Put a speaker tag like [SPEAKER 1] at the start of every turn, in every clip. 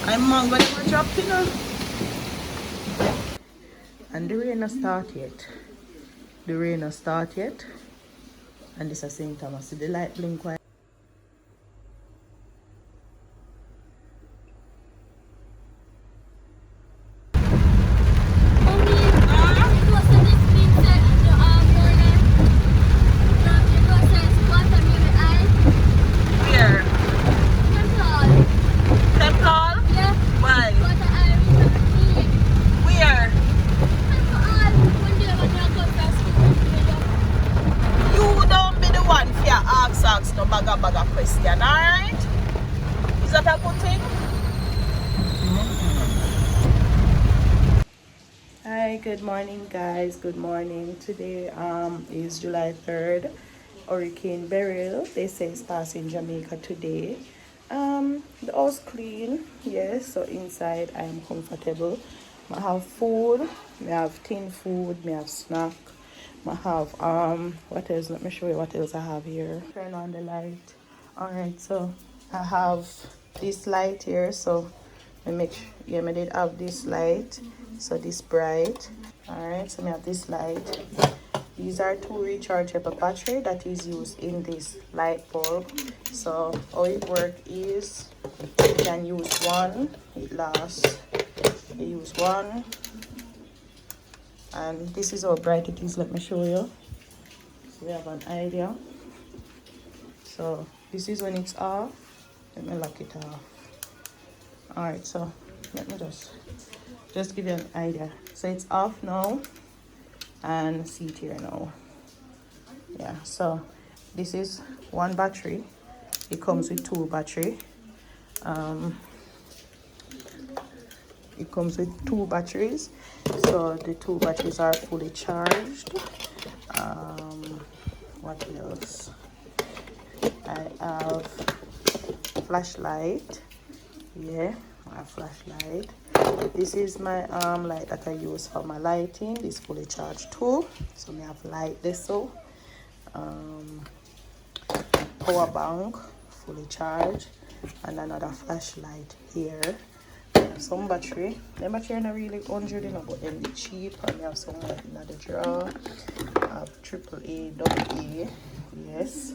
[SPEAKER 1] I'm mango never dropped, you know. And the rain has start yet. The rain has start yet. And this is St. Thomas. See the light blink white. Question, alright? Is that a good thing? Hi, good morning guys. Good morning. Today is July 3rd. Hurricane Beryl. They say it's passing Jamaica today. The house clean, yes, so inside I am comfortable. I have food, I have tin food, I have snack. I have what else? Let me show you what else I have here. Turn on the light. Alright, so I have this light here, so I make sure, yeah, I did have this light, so this bright. Alright, so I have this light. These are two rechargeable battery that is used in this light bulb. So how it works is you can use one, it lasts. You use one, and this is how bright it is. Let me show you so you have an idea. So this is when it's off. Let me lock it off. Alright, so let me just give you an idea. So it's off now, and see it here now. Yeah, so this is one battery. It comes with two battery. It comes with two batteries, so the two batteries are fully charged. What else? I have flashlight. Yeah, I have flashlight. This is my light that I use for my lighting. This fully charged too, so I have light this so power bank fully charged, and another flashlight here. Some battery. The battery are not really 100, you know, but then they're cheap, and we have some like in the drawer. I have AAA, AA, yes.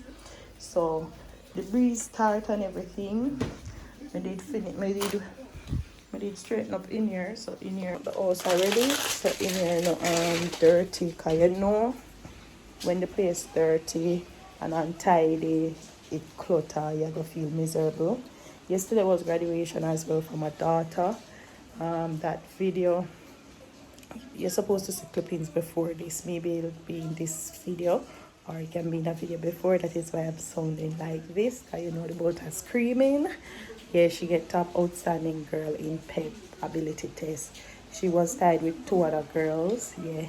[SPEAKER 1] So the breeze start and everything. I did finish. I did straighten up in here. So in here the house already. So in here no dirty, cause you know when the place dirty and untidy, it clutter, you gonna feel miserable. Yesterday was graduation as well for my daughter. That video, you're supposed to see clippings before this. Maybe it'll be in this video, or it can be in a video before. That is why I'm sounding like this, because you know the both are screaming. Yeah, she get top outstanding girl in pep ability test. She was tied with two other girls. Yeah.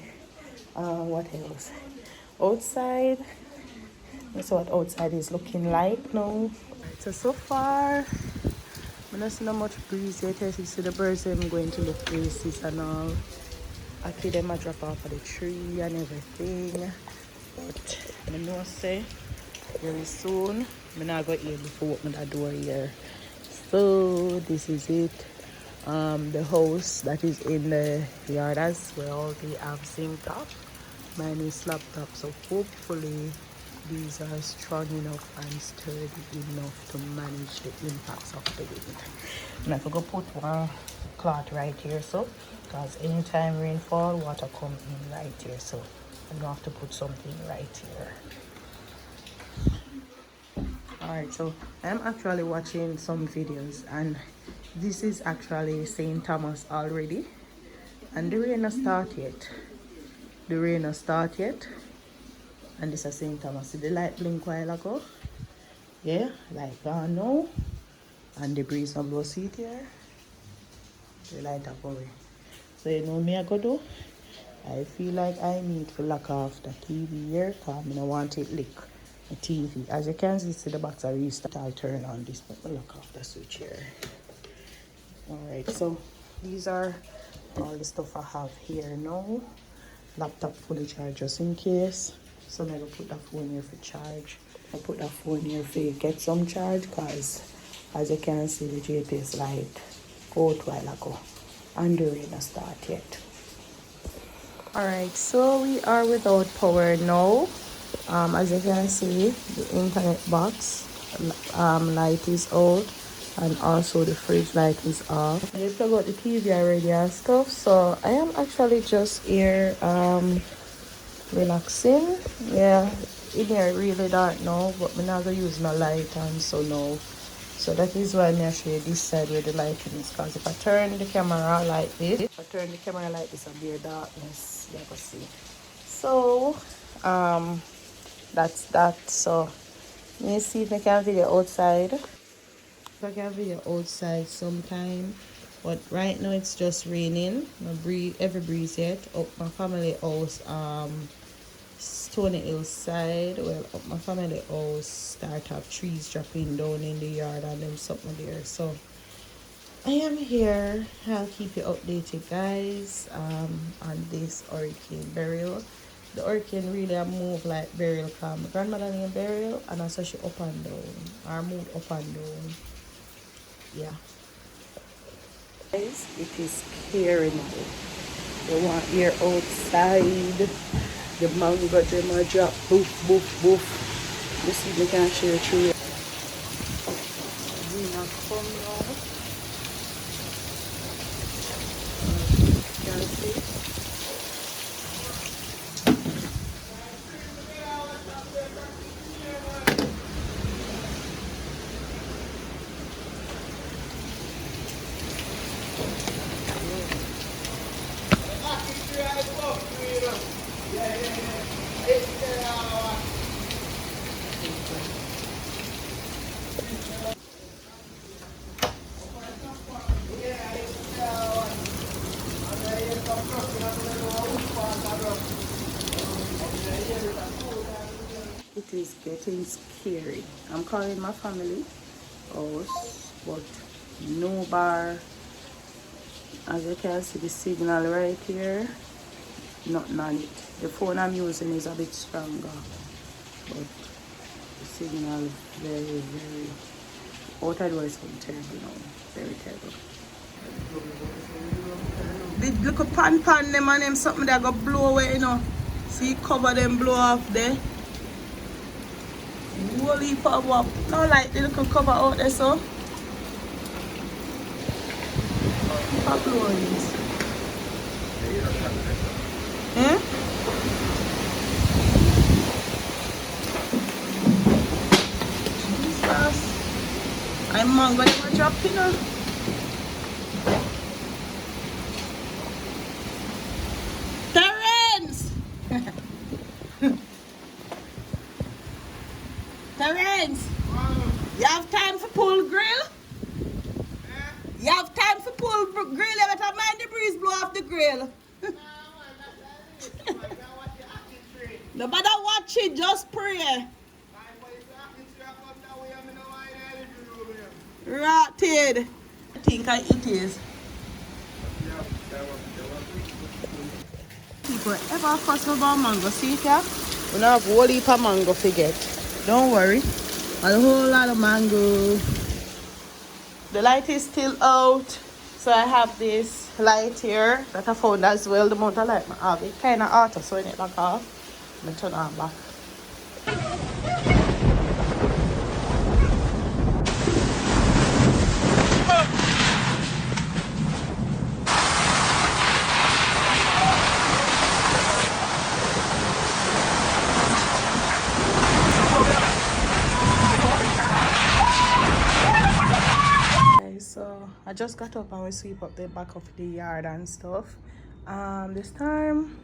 [SPEAKER 1] What else? Outside. That's what outside is looking like now. So far I don't see not much breeze yet. You see the birds them going to look places and all. I see them a drop off of the tree and everything. But I know say very soon I'm not going to be able to open that door here. So this is it. The house that is in the yard as well, they have zinc top. Mine is slab top, so hopefully these are strong enough and sturdy enough to manage the impacts of the wind. And I forgot to put one cloth right here, so because anytime rainfall, water come in right here, so I'm gonna have to put something right here. Alright, so I'm actually watching some videos, and this is actually St. Thomas already, and the rain has started yet. The rain has started yet. And this is St. Thomas. See the light blink while ago? Yeah, light gone now. And the breeze not blow seat here. The light up away. So you know me I go do? I feel like I need to lock off the TV here, because I don't want it lick the TV. As you can see the box I restart. I'll turn on this, but I'll lock off the switch here. Alright, so these are all the stuff I have here now. Laptop fully charged just in case. So I'm going to put the phone here for charge. I put the phone here for get some charge, because as you can see the GPS light out while ago. And the rain has started yet. Alright, so we are without power now. As you can see, the internet box light is out, and also the fridge light is off. I just plug out the TV already and stuff, so I am actually just here relaxing. Yeah, in here really dark now, but I'm not gonna use my light and so no. So that is why I show you this side where the lighting is, because if I turn the camera like this, I'll be a darkness, you can see. So that's that. So let me see if I can video outside. If I can video outside sometime. But right now it's just raining. No breeze, every breeze yet. Up my family house, Stony Hill side. Well, up my family house start up trees dropping down in the yard and them something there. So I am here. I'll keep you updated, guys, on this hurricane Beryl. The hurricane really move like Beryl. My grandmother named Beryl, and I saw she up and down. Or moved up and down. Yeah. Guys, it is clear now. You want here outside. The mango gem a drop. Boof, boof, boof. You see if I can share through it. Gina come now. Can you see? It is getting scary. I'm calling my family house, but no bar. As you can see, the signal right here, nothing on it. The phone I'm using is a bit stronger, but the signal is very, very out of the way. So terrible now, very terrible. The little pan them and them something that got blow away, you know. See, cover them blow off there. Whole heap of up. Now like the little cover out there, so. Heap of blowings. Eh? Jesus. I'm mango them a drop, you know. Terence, you have time for pull grill? You have time for pull grill? You better mind the breeze blow off the grill. No matter watch it, just pray. Rotted. I think it is. People ever fuss about mango, see here? We don't have a whole heap of mango to get. Don't worry, a whole lot of mango. The light is still out, so I have this light here that I found as well. The amount of light I have, it kind of auto, so when it back off, I'm going to turn on back. I just got up and we sweep up the back of the yard and stuff. This time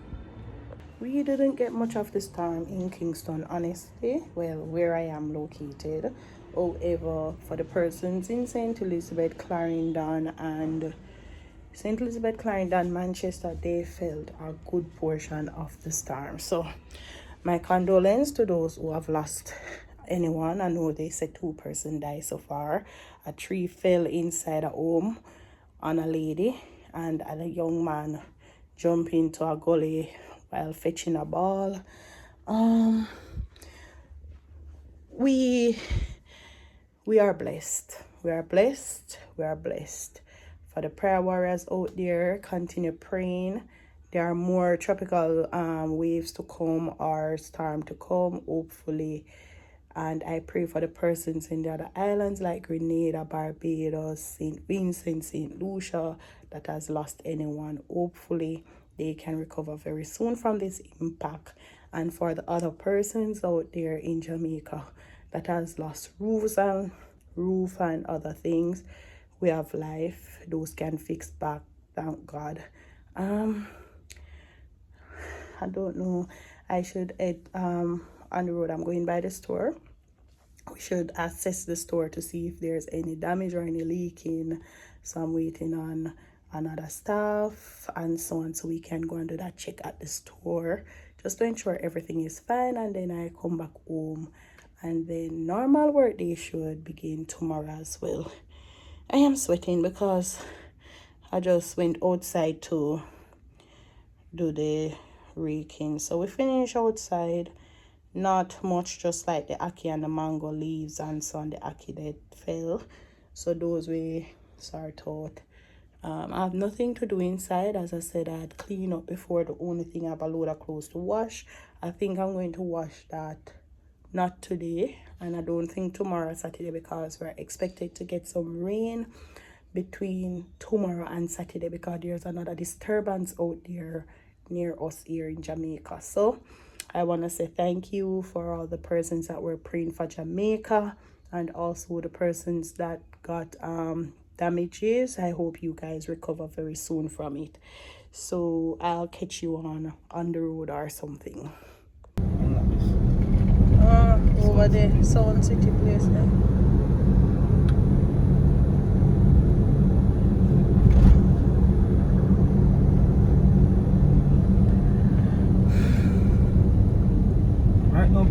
[SPEAKER 1] we didn't get much of this storm in Kingston, honestly. Well, where I am located. However, for the persons in St. Elizabeth, Clarendon and Manchester, they felt a good portion of the storm. So my condolence to those who have lost anyone. I know they said 2 persons died so far. A tree fell inside a home on a lady, and a young man jumped into a gully while fetching a ball. We are blessed. We are blessed. For the prayer warriors out there, continue praying. There are more tropical waves to come or storm to come, hopefully. And I pray for the persons in the other islands like Grenada, Barbados, St. Vincent, St. Lucia that has lost anyone. Hopefully they can recover very soon from this impact. And for the other persons out there in Jamaica that has lost roof and other things, we have life. Those can fix back, thank God. I don't know. I should head on the road. I'm going by the store. We should assess the store to see if there's any damage or any leaking. So I'm waiting on another staff and so on, so we can go and do that check at the store just to ensure everything is fine, and then I come back home, and then normal work day should begin tomorrow as well. I am sweating because I just went outside to do the raking. So we finish outside, not much, just like the ackee and the mango leaves and so on, the ackee that fell, so those we sort out. I have nothing to do inside. As I said, I had cleaned up before. The only thing, I have a load of clothes to wash. I think I'm going to wash that not today, and I don't think tomorrow, Saturday, because we're expected to get some rain between tomorrow and Saturday because there's another disturbance out there near us here in Jamaica. So I want to say thank you for all the persons that were praying for Jamaica, and also the persons that got damages. I hope you guys recover very soon from it. So I'll catch you on the road or something. Over the Sound City place there.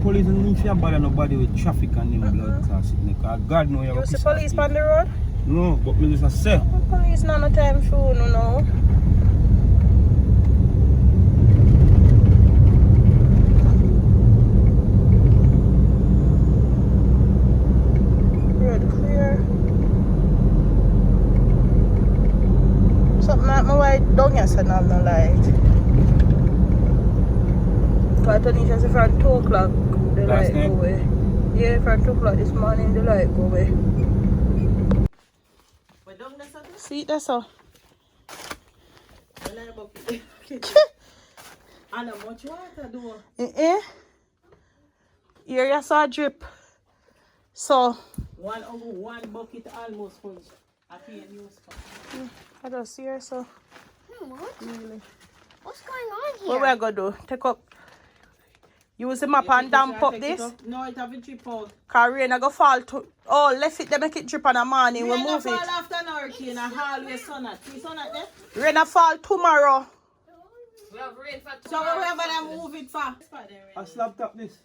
[SPEAKER 2] Police don't need to bother nobody with traffic and them blood clots. God know you
[SPEAKER 1] see police on the road?
[SPEAKER 2] No, but me just say.
[SPEAKER 1] Police not no time for no. Road clear. Something like my white down yesterday and no light. Because I told you from 2 o'clock the light go away. Yeah, from 2 o'clock this morning the light go away. See that's all.
[SPEAKER 3] And how much water do?
[SPEAKER 1] Here you saw a drip. So
[SPEAKER 3] one bucket almost full. I feel news.
[SPEAKER 1] I just see her so.
[SPEAKER 4] What?
[SPEAKER 1] Really.
[SPEAKER 4] What's going on here?
[SPEAKER 1] What we gonna do? Take up. Use the map and damp up this.
[SPEAKER 3] No, it haven't drip out.
[SPEAKER 1] Cause rain go fall to. Oh, left it, they make it drip in the morning. We move
[SPEAKER 3] Rain
[SPEAKER 1] it.
[SPEAKER 3] fall after an hurricane and always sun at. See sun at there?
[SPEAKER 1] Rain fall tomorrow.
[SPEAKER 3] We have rain for tomorrow. So we have to move it for.
[SPEAKER 2] I slapped up this.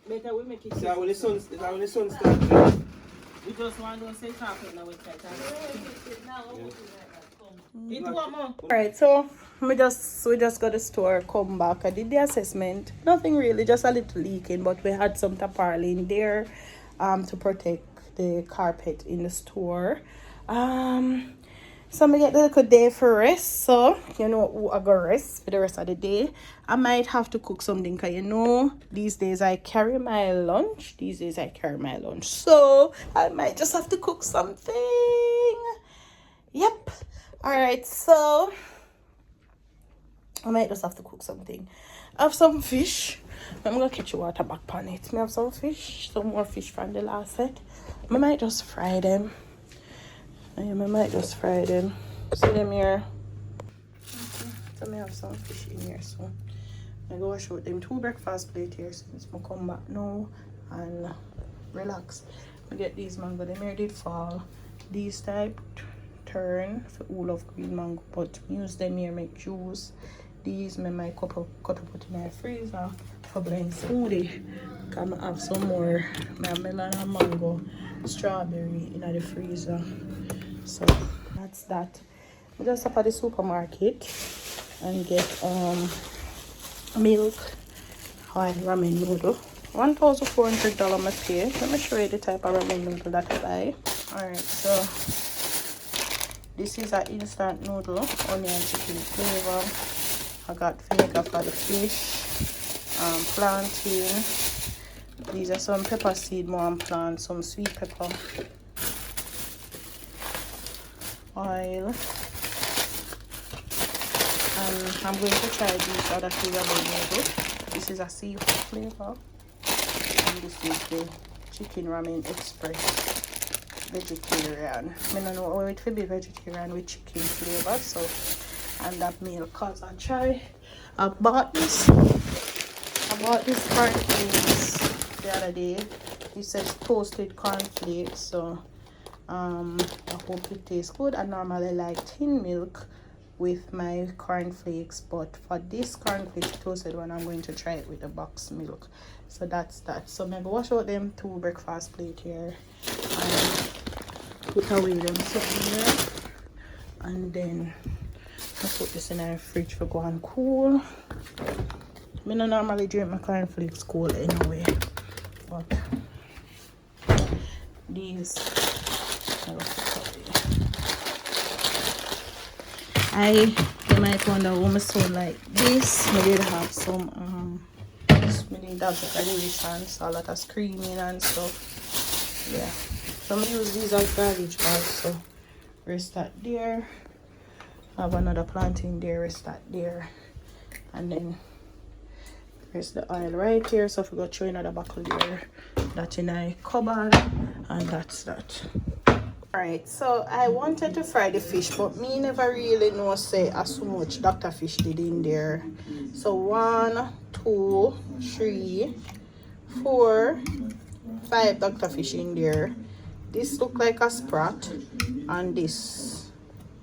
[SPEAKER 3] Better we make it.
[SPEAKER 2] Is that when the sun starts?
[SPEAKER 3] We just want to say something now. It one more.
[SPEAKER 1] Alright, so we just got the store, come back. I did the assessment. Nothing really, just a little leaking, but we had some tarpaulin there to protect the carpet in the store. So I get a little day for rest. So you know I go rest for the rest of the day. I might have to cook something because you know these days I carry my lunch. So I might just have to cook something. Yep. Alright, so I might just have to cook something. I have some fish. I'm gonna catch the water back on it. I have some fish, some more fish from the last set. I might just fry them. See them here. So I have some fish in here. So I go wash out them 2 breakfast plates here since I come back now and relax. I get these mango. Them here did fall. These type turn for all of green mango, but use them here make juice. These I might cut up in my freezer for blend smoothie. Come have some more melon and mango, strawberry in the freezer. So that's that. I just up at the supermarket and get milk and ramen noodle. $1,400 I pay. Let me show you the type of ramen noodle that I buy. Alright, so This is an instant noodle, onion chicken flavor. I got vinegar for the fish, plantain. These are some pepper seed, more and plant, some sweet pepper, oil, and I'm going to try these other flavor noodle. This is a seafood flavor, and this is the chicken ramen express vegetarian. I don't know how it will be vegetarian with chicken flavor, so and that meal cause I bought this cornflakes the other day. It says toasted cornflakes, so I hope it tastes good. I normally like thin milk with my cornflakes, but for this cornflakes toasted one, I'm going to try it with the box milk. So that's that. So maybe wash out them 2 breakfast plate here and put away them something there, and then I put this in our fridge for go and cool. I don't normally drink my cornflakes cold anyway, but these you might wonder why I sound like this. I did have some I did have graduation, so a lot of screaming and stuff. Yeah, so I'm gonna use these as garbage bags. So rest that there. I have another planting there, rest that there, and then there's the oil right here. So if we go throw another buckle there, that in a cupboard, and that's that. Alright, so I wanted to fry the fish, but me never really know say as so much Dr. Fish did in there. So 1, 2, 3, 4, 5 Dr. Fish in there. This look like a sprat, and this,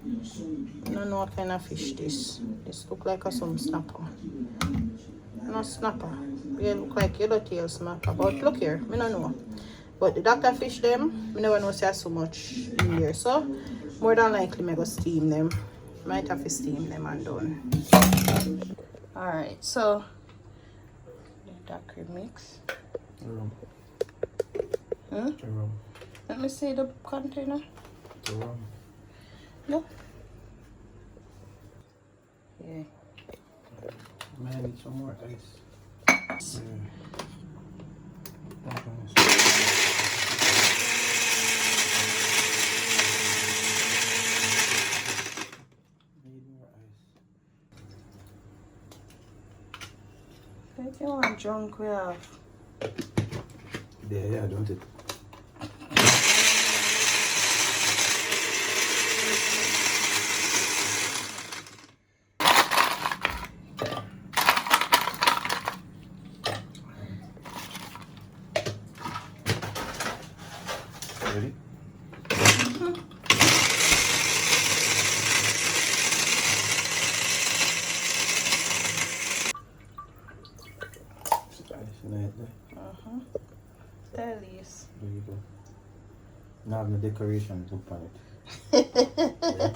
[SPEAKER 1] I don't know what kind of fish this. This look like some snapper. No snapper. They look like yellowtail snapper, but look here, I don't know. But the Dr. Fish them, I never know say so much in here. So more than likely I go steam them. Might have to steam them and done. Alright, so the Daiquiri mix.
[SPEAKER 2] Rum.
[SPEAKER 1] Huh?
[SPEAKER 2] Rum.
[SPEAKER 1] Let me see the container.
[SPEAKER 2] Rum.
[SPEAKER 1] No. Yeah.
[SPEAKER 2] Man, I need some more ice. Yeah.
[SPEAKER 1] If you want junk, we have.
[SPEAKER 2] Yeah, don't it? Ready?
[SPEAKER 1] Delicious.
[SPEAKER 2] There you go. Now I have the decoration book on it. Yeah.